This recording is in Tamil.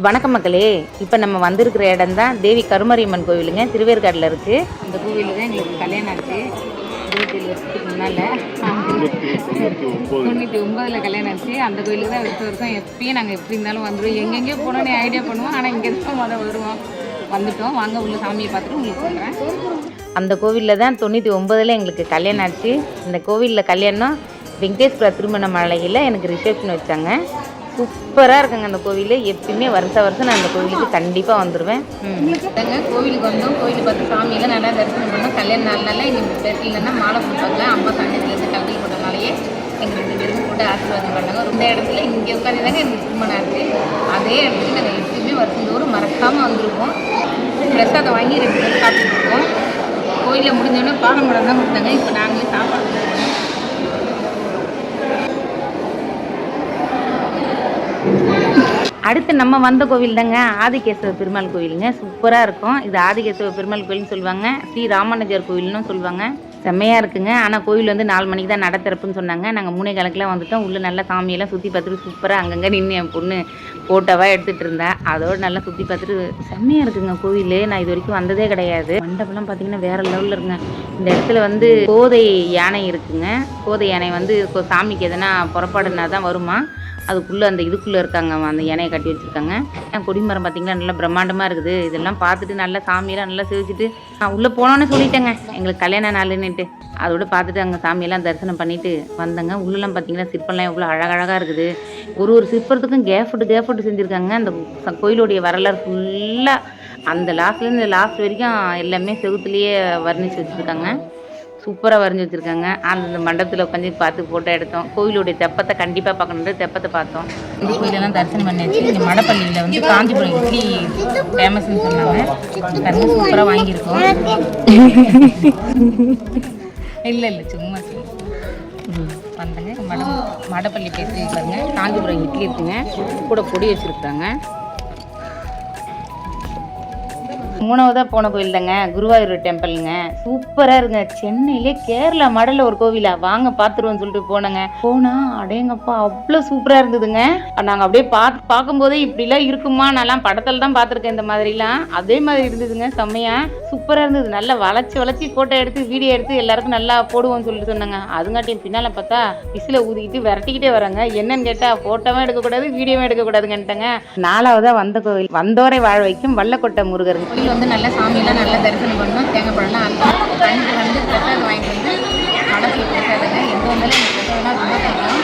வணக்கம் மக்களே, இப்போ நம்ம வந்திருக்கிற இடம் தான் தேவி கருமாரியம்மன் கோவிலுங்க. திருவேற்காட்டில் இருக்குது. இந்த கோவிலில் தான் எங்களுக்கு கல்யாணம் ஆச்சு 27 வருஷத்துக்கு முன்னால். 99 கல்யாணம் ஆச்சு. அந்த கோவிலுக்கு தான் வருஷம் எப்பயும் நாங்கள் எப்படி இருந்தாலும் வந்துடுவோம். எங்கெங்கேயோ போனோன்னு ஐடியா பண்ணுவோம், ஆனால் இங்கே தான் வருவோம். வந்துட்டோம். வாங்க உள்ள சாமியை பார்த்துட்டு உங்களுக்கு சொல்கிறேன். அந்த கோவிலில் தான் 99 எங்களுக்கு கல்யாணம் ஆச்சு. இந்த கோவிலில் கல்யாணம் வெங்கடேஸ்வரா திருமண மாளிகையில் எனக்கு ரிசப்ஷன் வச்சாங்க. சூப்பராக இருக்குங்க அந்த கோவில். எப்பயுமே வருஷம் நான் அந்த கோவிலுக்கு கண்டிப்பாக வந்துடுவேன். கோவிலுக்கு வந்தோம். கோவிலுக்கு பார்த்து சாமியெல்லாம் நல்லா தரிசனம் பண்ணோம். கல்யாண நாள்னால எங்கள் பேட்டிலன்னா மாலை போட்டாங்க. அம்மா சங்கத்துலேருந்து கல்வி போட்டனாலேயே எங்கள் 2 பேருக்கும் போட்டு ஆசீர்வாதம் பண்ணாங்க. இந்த இடத்துல இங்கே உட்காந்து தாங்க எங்களுக்கு திருமணம் ஆச்சு. அதே இடத்துக்கு நாங்கள் எப்பயுமே வருஷந்தோறும் மறக்காமல் வந்துருக்கோம். பிரசாதம் வாங்கி 2 பேரும் சாப்பிட்டுருக்கோம். கோயிலில் முடிஞ்சோடனே பாகம்படம் தான் கொடுத்தாங்க. இப்போ நாங்களே சாப்பாடு கொடுத்துருக்கோம். அடுத்து நம்ம வந்த கோவில் தாங்க ஆதிகேசவ பெருமாள் கோவிலுங்க. சூப்பராக இருக்கும். இது ஆதிகேசவ பெருமாள் கோயில்னு சொல்லுவாங்க. ஸ்ரீ ராமானுஜர் கோவில்னு சொல்லுவாங்க. செம்மையாக இருக்குங்க. ஆனால் கோவில் வந்து 4 மணிக்கு தான் நட திறப்புன்னு சொன்னாங்க. நாங்கள் 3:15 வந்துட்டோம். உள்ளே நல்லா சாமியெல்லாம் சுற்றி பார்த்துட்டு சூப்பராக அங்கங்கே நின்று என் பொண்ணு ஃபோட்டோவாக எடுத்துகிட்டு இருந்தேன். அதோடு நல்லா சுற்றி பார்த்துட்டு செம்மையாக இருக்குங்க கோவில். நான் இது வரைக்கும் வந்ததே கிடையாது. மண்டபம்லாம் பார்த்தீங்கன்னா வேறு லெவலில் இருக்குங்க. இந்த இடத்துல வந்து கோதை யானை இருக்குங்க. கோதை யானை வந்து சாமிக்கு எதனா புறப்பாடுனா தான் வருமா. அதுக்குள்ளே அந்த இதுக்குள்ளே இருக்காங்க. அந்த யானையை கட்டி வச்சுருக்காங்க. கொடிமரம் பார்த்திங்கன்னா நல்லா பிரம்மாண்டமாக இருக்குது. இதெல்லாம் பார்த்துட்டு நல்லா சாமியெல்லாம் நல்லா சேவிச்சுட்டு உள்ளே போனோன்னு சொல்லிட்டேங்க எங்களுக்கு கல்யாண நாளுன்னுட்டு. அதோட பார்த்துட்டு அங்கே சாமியெல்லாம் தரிசனம் பண்ணிவிட்டு வந்தேங்க. உள்ளெல்லாம் பார்த்திங்கன்னா சிற்பம்லாம் எவ்வளோ அழகழகாக இருக்குது. ஒரு சிற்பத்துக்கும் கேஃபுட்டு செஞ்சுருக்காங்க. அந்த கோயிலுடைய வரலாறு ஃபுல்லாக அந்த லாஸ்ட்லேருந்து லாஸ்ட் வரைக்கும் எல்லாமே செவுத்துலேயே வர்ணித்து வச்சுருக்காங்க. சூப்பராக வரைஞ்சி வச்சுருக்காங்க. அந்த மண்டபத்தில் உட்காந்து பார்த்து ஃபோட்டோ எடுத்தோம். கோயிலுடைய தெப்பத்தை கண்டிப்பாக பார்க்கணுன்ற தெப்பத்தை பார்த்தோம். இந்த கோயிலெல்லாம் தரிசனம் பண்ணியாச்சு. இங்கே மடப்பள்ளியில் வந்து காஞ்சிபுரம் இட்லி ஃபேமஸ்ன்னு சொன்னாங்க. தண்ணி சூப்பராக வாங்கியிருக்கோம். இல்லை சும்மா வந்தங்க. மடப்பள்ளி பேசி பாருங்க. காஞ்சிபுரம் இட்லி இருக்குங்க. கூட பொடி வச்சுருக்குறாங்க. 3வதாக போன கோவில் தாங்க குருவாயூர் டெம்பிளுங்க. சூப்பராக இருங்க. சென்னையிலே கேரளா மாடலில் ஒரு கோவிலா வாங்க பார்த்துருவோன்னு சொல்லிட்டு போனேங்க. போனால் அடேங்கப்பா அவ்வளோ சூப்பராக இருந்ததுங்க. நாங்கள் அப்படியே பார்க்கும்போதே இப்படிலாம் இருக்குமா. நான்லாம் படத்தில் தான் பார்த்துருக்கேன் இந்த மாதிரிலாம். அதே மாதிரி இருந்ததுங்க. செம்மையாக சூப்பராக இருந்தது. நல்லா வளைச்சி ஃபோட்டோ எடுத்து வீடியோ எடுத்து எல்லாருக்கும் நல்லா போடுவோம்னு சொல்லிட்டு சொன்னாங்க. அதுங்காட்டியும் பின்னால் பார்த்தா விசில ஊதிக்கிட்டு விரட்டிக்கிட்டே வராங்க. என்னன்னு கேட்டால் ஃபோட்டோவும் எடுக்கக்கூடாது வீடியோவும் எடுக்கக்கூடாதுங்கன்ட்டாங்க. 4வதாக வந்த கோவில் வந்தோரை வாழ வைக்கும் வல்லக்கோட்டை முருகர் கோவில் வந்து நல்லா சாமியெல்லாம் நல்லா தரிசனம் பண்ணோம். தேங்காய் பழம்லாம் அங்கே வந்து பிரசாதம் வாங்கிட்டு வந்து மனசில் பிரசாதங்க. எங்கே வந்தாலும் எனக்கு பிரசாதம்லாம் ரொம்ப பிடிக்கும்.